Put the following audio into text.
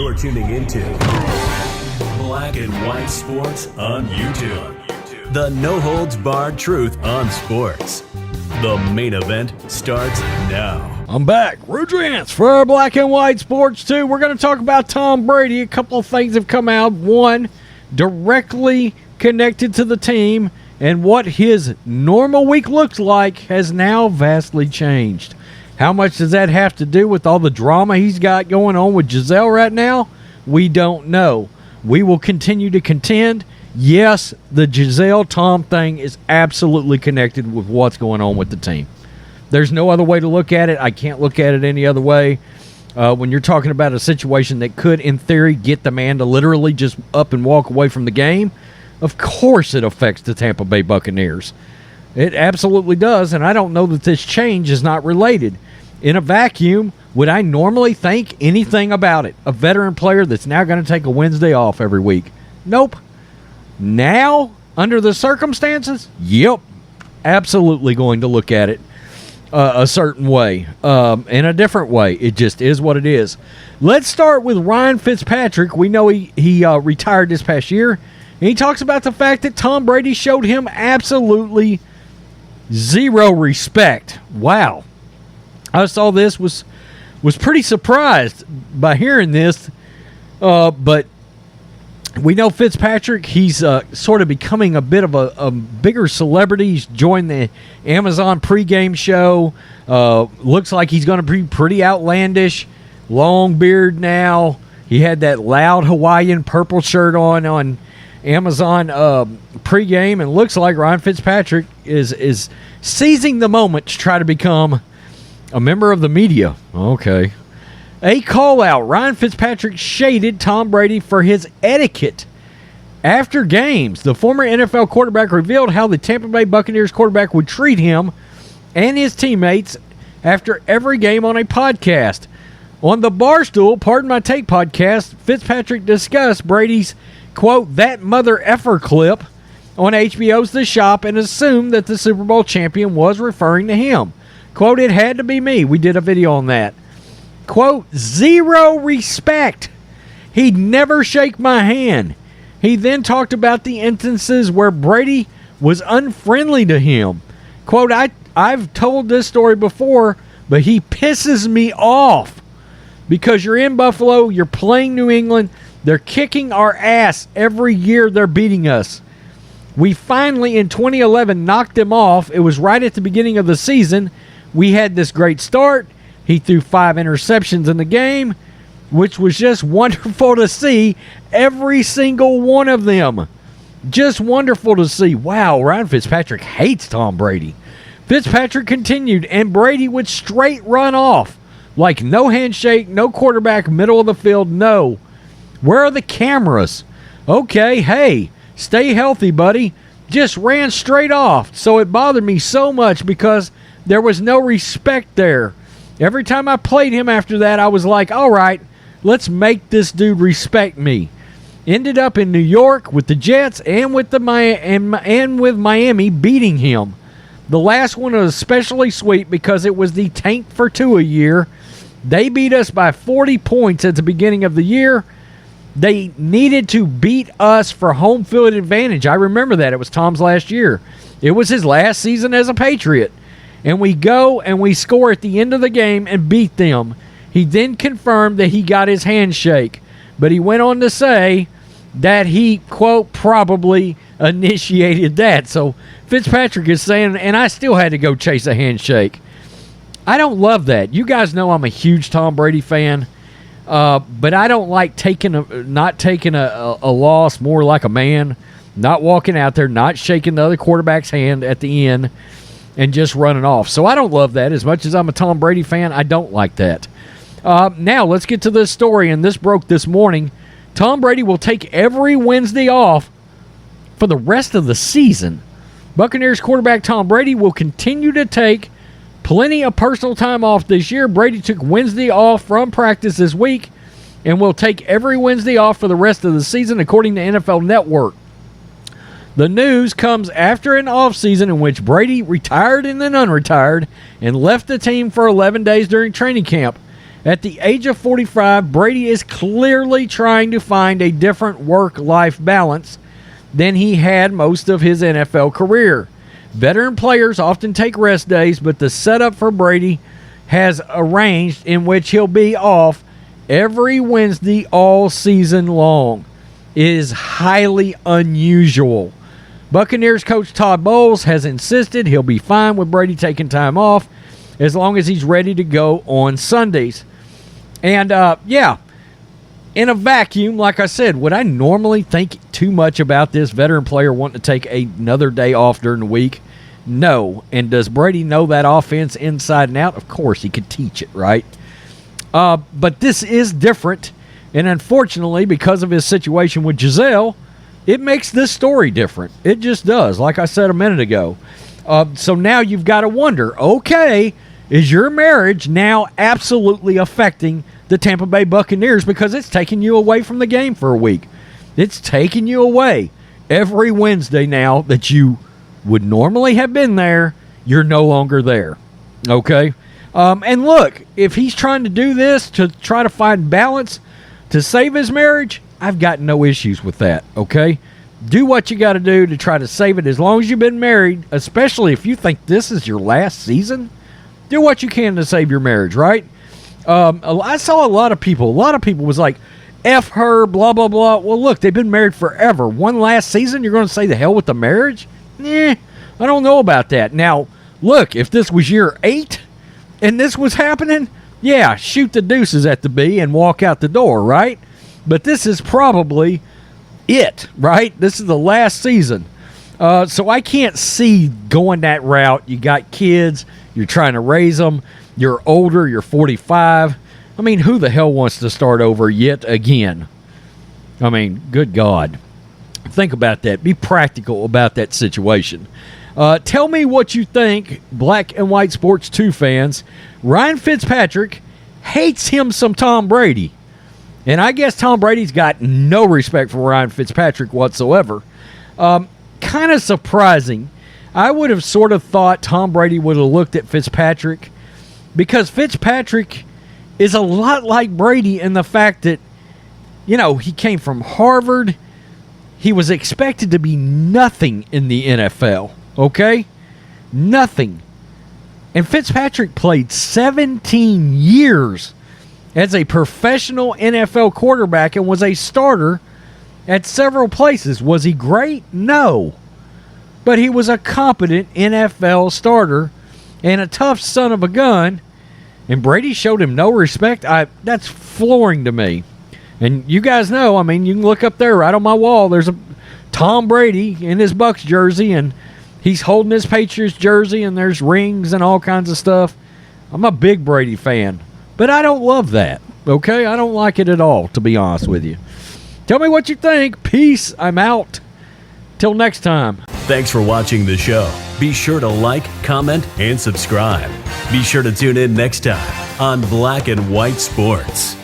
You're tuning into Black and White Sports on YouTube. The no-holds-barred truth on sports. The main event starts now. I'm back. Rudrance for Black and White Sports 2. We're going to talk about Tom Brady. A couple of things have come out. One, directly connected to the team, and what his normal week looks like has now vastly changed. How much does that have to do with all the drama he's got going on with Gisele right now? We don't know. We will continue to contend. Yes, the Gisele-Tom thing is absolutely connected with what's going on with the team. There's no other way to look at it. I can't look at it any other way. When you're talking about a situation that could, in theory, get the man to literally just up and walk away from the game, of course it affects the Tampa Bay Buccaneers. It absolutely does, and I don't know that this change is not related. In a vacuum, would I normally think anything about it? A veteran player that's now going to take a Wednesday off every week? Nope. Now, under the circumstances, yep, absolutely going to look at it a certain way, in a different way. It just is what it is. Let's start with Ryan Fitzpatrick. We know he retired this past year, and he talks about the fact that Tom Brady showed him absolutely zero respect. Wow. I saw this, was pretty surprised by hearing this, but we know Fitzpatrick, he's sort of becoming a bit of a bigger celebrity. He's joined the Amazon pregame show. Looks like he's going to be pretty outlandish. Long beard now. He had that loud Hawaiian purple shirt on Amazon pregame, and looks like Ryan Fitzpatrick is seizing the moment to try to become a member of the media. Okay. A call-out. Ryan Fitzpatrick shaded Tom Brady for his etiquette. After games, the former NFL quarterback revealed how the Tampa Bay Buccaneers quarterback would treat him and his teammates after every game on a podcast. On the Barstool, Pardon My Take podcast, Fitzpatrick discussed Brady's, quote, "that mother effer" clip on HBO's The Shop and assumed that the Super Bowl champion was referring to him. Quote, "it had to be me." We did a video on that. Quote, "zero respect. He'd never shake my hand." He then talked about the instances where Brady was unfriendly to him. Quote, I've told this story before, but he pisses me off because you're in Buffalo, you're playing New England, they're kicking our ass every year, they're beating us. We finally, in 2011, knocked them off. It was right at the beginning of the season. We had this great start. He threw 5 interceptions in the game, which was just wonderful to see, every single one of them. Just wonderful to see. Wow, Ryan Fitzpatrick hates Tom Brady. Fitzpatrick continued, and Brady would straight run off. Like no handshake, no quarterback, middle of the field, no. Where are the cameras? Okay, hey, stay healthy, buddy. Just ran straight off. So it bothered me so much because there was no respect there. Every time I played him after that, I was like, all right, let's make this dude respect me. Ended up in New York with the Jets and with with Miami beating him. The last one was especially sweet because it was the tank for 2 a year. They beat us by 40 points at the beginning of the year. They needed to beat us for home field advantage. I remember that. It was Tom's last year. It was his last season as a Patriot. And we go and we score at the end of the game and beat them. He then confirmed that he got his handshake. But he went on to say that he, quote, probably initiated that. So Fitzpatrick is saying, and I still had to go chase a handshake. I don't love that. You guys know I'm a huge Tom Brady fan. But I don't like not taking a loss more like a man. Not walking out there, not shaking the other quarterback's hand at the end and just running off. So I don't love that. As much as I'm a Tom Brady fan, I don't like that. Now, let's get to this story, and this broke this morning. Tom Brady will take every Wednesday off for the rest of the season. Buccaneers quarterback Tom Brady will continue to take plenty of personal time off this year. Brady took Wednesday off from practice this week and will take every Wednesday off for the rest of the season, according to NFL Network. The news comes after an offseason in which Brady retired and then unretired and left the team for 11 days during training camp. At the age of 45, Brady is clearly trying to find a different work-life balance than he had most of his NFL career. Veteran players often take rest days, but the setup for Brady has arranged in which he'll be off every Wednesday all season long. It is highly unusual. Buccaneers coach Todd Bowles has insisted he'll be fine with Brady taking time off as long as he's ready to go on Sundays. And, in a vacuum, like I said, would I normally think too much about this veteran player wanting to take another day off during the week? No. And does Brady know that offense inside and out? Of course, he could teach it, right? But this is different. And unfortunately, because of his situation with Gisele, it makes this story different. It just does, like I said a minute ago. So now you've got to wonder, okay, is your marriage now absolutely affecting the Tampa Bay Buccaneers because it's taking you away from the game for a week? It's taking you away. Every Wednesday now that you would normally have been there, you're no longer there. Okay? And look, if he's trying to do this to try to find balance to save his marriage, I've got no issues with that. Okay? Do what you got to do to try to save it as long as you've been married, especially if you think this is your last season. Do what you can to save your marriage, right? I saw a lot of people was like, F her, blah, blah, blah. Well, look, they've been married forever. One last season, you're going to say the hell with the marriage? I don't know about that. Now, look, if this was year 8 and this was happening, yeah, shoot the deuces at the B and walk out the door, right? But this is probably it, right? This is the last season. So I can't see going that route. You got kids. You're trying to raise them. You're older. You're 45. I mean, who the hell wants to start over yet again? I mean, good God. Think about that. Be practical about that situation. Tell me what you think, Black and White Sports 2 fans. Ryan Fitzpatrick hates him some Tom Brady. And I guess Tom Brady's got no respect for Ryan Fitzpatrick whatsoever. Kind of surprising. I would have sort of thought Tom Brady would have looked at Fitzpatrick because Fitzpatrick is a lot like Brady in the fact that, you know, he came from Harvard. He was expected to be nothing in the NFL, okay? Nothing. And Fitzpatrick played 17 years as a professional NFL quarterback and was a starter at several places. Was he great? No. But he was a competent NFL starter and a tough son of a gun. And Brady showed him no respect. That's flooring to me. And you guys know, I mean, you can look up there right on my wall. There's a Tom Brady in his Bucs jersey, and he's holding his Patriots jersey, and there's rings and all kinds of stuff. I'm a big Brady fan, but I don't love that, okay? I don't like it at all, to be honest with you. Tell me what you think. Peace. I'm out. Till next time. Thanks for watching the show. Be sure to like, comment, and subscribe. Be sure to tune in next time on Black and White Sports.